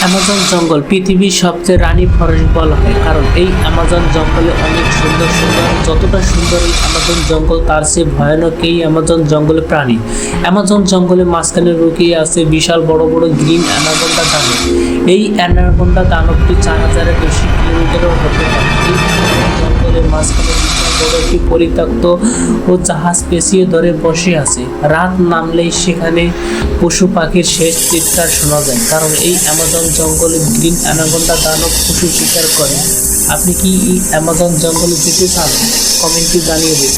Amazon জঙ্গল পৃথিবীর সবচেয়ে রানী ফরেস্ট বলা হয়, কারণ এই অ্যামাজন জঙ্গলে অনেক সুন্দর সুন্দর, যতটা সুন্দর এই অ্যামাজন জঙ্গল তার চেয়ে ভয়ানক এই অ্যামাজন জঙ্গলে প্রাণী। অ্যামাজন জঙ্গলে মাঝখানে লুকিয়ে আছে বিশাল বড় বড় গ্রিন অ্যানাকোন্ডা দানব। এই অ্যানাকোন্ডা দানবটি 4000-এর বেশি কিলোমিটারও হতে পারে। এই অ্যামাজন জঙ্গলের মাঝখানে বিশাল বড় একটি পরিত্যক্ত ও জাহাজ পেঁচিয়ে ধরে বসে আছে। রাত নামলেই সেখানে পশু পাখির শেষ চিৎকার শোনা যায়, কারণ এই অ্যামাজন জঙ্গলে গ্রিন অ্যানাকোন্ডা দানব পশু শিকার করে। আপনি কি এই অ্যামাজন জঙ্গলে যেতে চান? কমেন্টে জানিয়ে দিন।